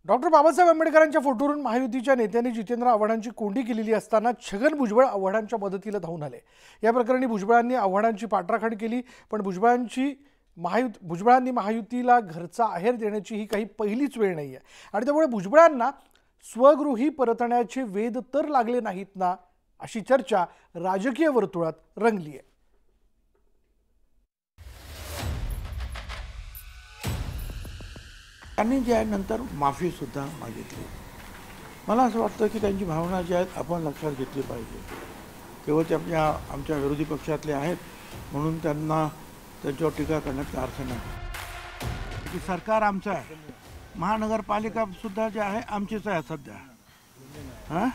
Doctor Babasaheb आंबेडकरांच्या फोटोवरून महायुतीच्या नेत्यांनी जितेंद्र आव्हाडांची कोंडी केलेली असताना छगन भुजबळ आव्हाडांच्या मदतीला धावून आले। या प्रकरणी भुजबळांनी आव्हाडांची पाठराखण केली, पण भुजबळांनी महायुतीला घरचा आहेर देण्याची ही काही पहिलीच वेळ नाहीये आणि त्यामुळे भुजबळांना स्वगृही परतण्याचे वेध तर लागले नाहीत ना, अशी चर्चा राजकीय वर्तुळात रंगली आहे। त्यांनी जे आहे नंतर माफी सुद्धा मागितली। मला असं वाटतं की त्यांची भावना जी आहेत आपण लक्षात घेतली पाहिजे। केवळ ते आमच्या विरोधी पक्षातले आहेत म्हणून त्यांना त्यांच्यावर टीका करण्यात अर्थ नाही। की सरकार आमचं आहे, महानगरपालिका सुद्धा जे आहे आमचीच आहे सध्या।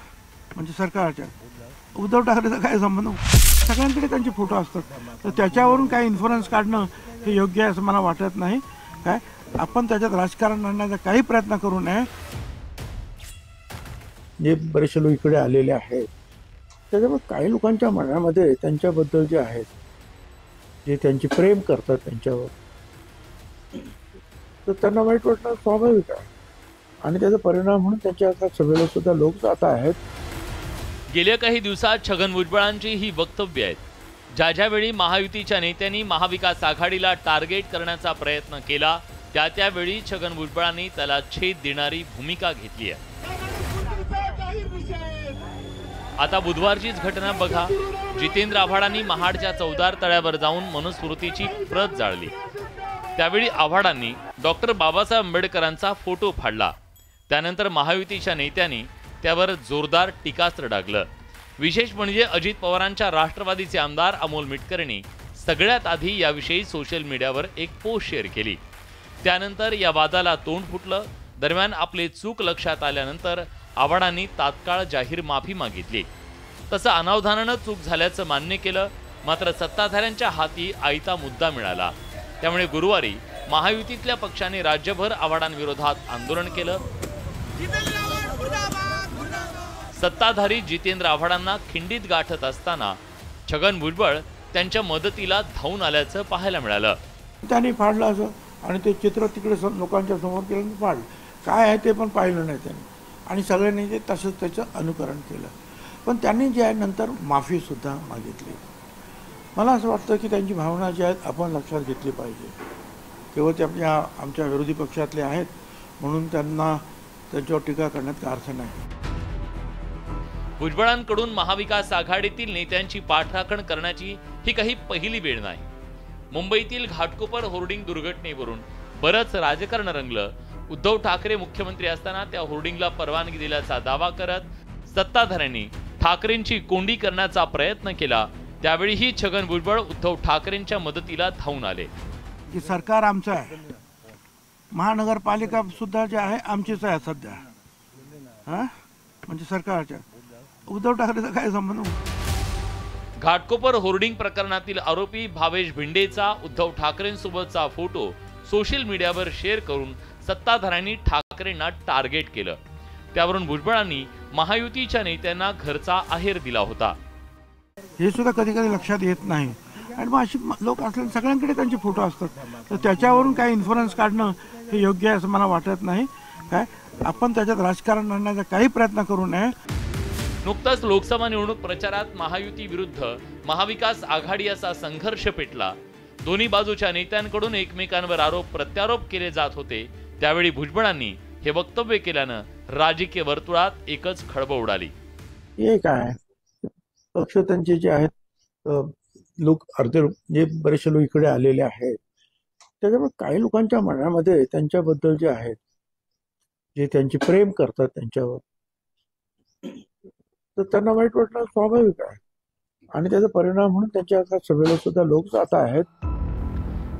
म्हणजे सरकारच्या उद्धव ठाकरेचा काय संबंध? सगळ्यांकडे त्यांचे फोटो असतात, तर त्याच्यावरून काही इन्फ्लुअन्स काढणं हे योग्य आहे असं मला वाटत नाही। काय आपण त्याच्यात राजकारण आणण्याचा काही प्रयत्न करू नये। जे बरेचसे लोक इकडे आलेले आहेत त्याच्यामुळे काही लोकांच्या मनामध्ये त्यांच्याबद्दल जे आहेत, जे त्यांची प्रेम करतात त्यांच्यावर, तर त्यांना वाईट वाटणं स्वाभाविक आहे आणि त्याचा परिणाम म्हणून त्यांच्या सभेला सुद्धा लोक जात आहेत। गेल्या काही दिवसात छगन भुजबळांची ही वक्तव्य आहेत, ज्यावेळी महायुतीच्या नेत्यांनी महाविकास आघाडीला टार्गेट करण्याचा प्रयत्न केला त्यावेळी छगन भुजबळांनी त्याला छेद देणारी भूमिका घेतली आहे। आता बुधवारचीच घटना बघा। जितेंद्र आव्हाडांनी महाडच्या चौदार तळ्यावर जाऊन मनुस्मृतीची प्रत जाळली। त्यावेळी आव्हाडांनी डॉक्टर बाबासाहेब आंबेडकरांचा फोटो फाडला। त्यानंतर महायुतीच्या नेत्यांनी त्यावर जोरदार टीकास्त्र डागलं। विशेष म्हणजे अजित पवारांच्या राष्ट्रवादीचे आमदार अमोल मिटकरनी सगळ्यात आधी याविषयी सोशल मीडियावर एक पोस्ट शेअर केली। त्यानंतर या वादाला तोंड फुटलं। दरम्यान आपले चूक लक्षात आल्यानंतर आव्हाडांनी तात्काळ जाहीर माफी मागितली। तसं अनावधानानं चूक झाल्याचं मान्य केलं, मात्र सत्ताधाऱ्यांच्या हाती आयता मुद्दा मिळाला। त्यामुळे गुरुवारी महायुतीतल्या पक्षाने राज्यभर आव्हाडांविरोधात आंदोलन केलं। सत्ताधारी जितेंद्र आव्हाडांना खिंडीत गाठत असताना छगन भुजबळ त्यांच्या मदतीला धावून आल्याचं पाहायला मिळालं। त्यांनी फाडलं असं आणि ते चित्र तिकडे लोकांच्या समोर केलं, फाडलं काय आहे ते पण पाहिलं नाही त्यांनी आणि सगळ्यांनी ते तसंच त्याचं अनुकरण केलं। पण त्यांनी जे आहे नंतर माफी सुद्धा मागितली। मला असं वाटतं की त्यांची भावना जी आहेत आपण लक्षात घेतली पाहिजे। केवळ ते आमच्या विरोधी पक्षातले आहेत म्हणून त्यांना त्यांच्यावर टीका करण्यात अर्थ नाही। भुजबळांकडून महाविकास आघाडीतील नेत्यांची पाठराखण करण्याची ही काही पहिली वेळ नाही। मुंबईतील घाटकोपर होर्डिंग दुर्घटनेवरून बरंच राजकारण रंगलं। उद्धव ठाकरे मुख्यमंत्री असताना त्या होर्डिंगला परवानगी दिल्याचा दावा करत सत्ताधाऱ्यांनी ठाकरेंची कोंडी करण्याचा प्रयत्न केला। त्यावेळीही छगन भुजबळ उद्धव ठाकरेंच्या मदतीला धावून आले। की सरकार आमचं आहे, महानगरपालिका सुद्धा जे आहे आमचीच आहे सध्या। म्हणजे सरकारच्या उद्धव ठाकरेचा काय संबंध? घाटकोपर होर्डिंग प्रकरणातील आरोपी भावेश भिंडेचा उद्धव ठाकरेंसोबतचा फोटो सोशल मीडियावर शेअर करून सत्ताधाऱ्यांनी ठाकरेंना टार्गेट केलं। त्यावरून भुजबळांनी महायुतीच्या नेत्यांना घरचा आहेर दिला होता। हे सुद्धा कधी कधी लक्षात येत नाही आणि मग अशी लोक असले सगळ्यांकडे त्यांचे फोटो असतात, तर त्याच्यावरून काही इन्फ्लुअन्स काढणं हे योग्य आहे असं मला वाटत नाही। काय आपण त्याच्यात राजकारण आणण्याचा काही प्रयत्न करू नये। नुकताच लोकसभा निवडणूक प्रचारात महायुती विरुद्ध महाविकास आघाडी असा संघर्ष पेटला। दोन्ही बाजूच्या नेत्यांकडून एकमेकांवर आरोप प्रत्यारोप केले जात होते। त्यावेळी भुजबळांनी हे वक्तव्य केल्यानं राजकीय वर्तुळात एकच खळबळ उडाली। हे काय पक्ष त्यांचे जे आहेत लोक जे बरेचसे लोक इकडे आलेले आहेत, त्याच्यामुळे काही लोकांच्या मनामध्ये त्यांच्याबद्दल जे आहेत, जे त्यांची प्रेम करतात त्यांच्यावर, तर त्यांना वाईट वाटणं स्वाभाविक आहे आणि त्याचा परिणाम म्हणून त्यांच्या सभेला सुद्धा लोक जात आहेत।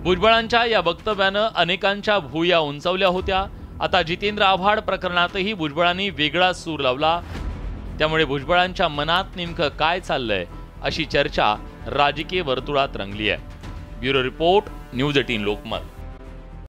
भुजबळांच्या या वक्तव्यानं अनेकांच्या भुवया उंचावल्या होत्या। आता जितेंद्र आव्हाड प्रकरणातही भुजबळांनी वेगळा सूर लावला। त्यामुळे भुजबळांच्या मनात नेमकं काय चाललंय अशी चर्चा राजकीय वर्तुळात रंगली आहे। Bureau report, news 18 Lokmat.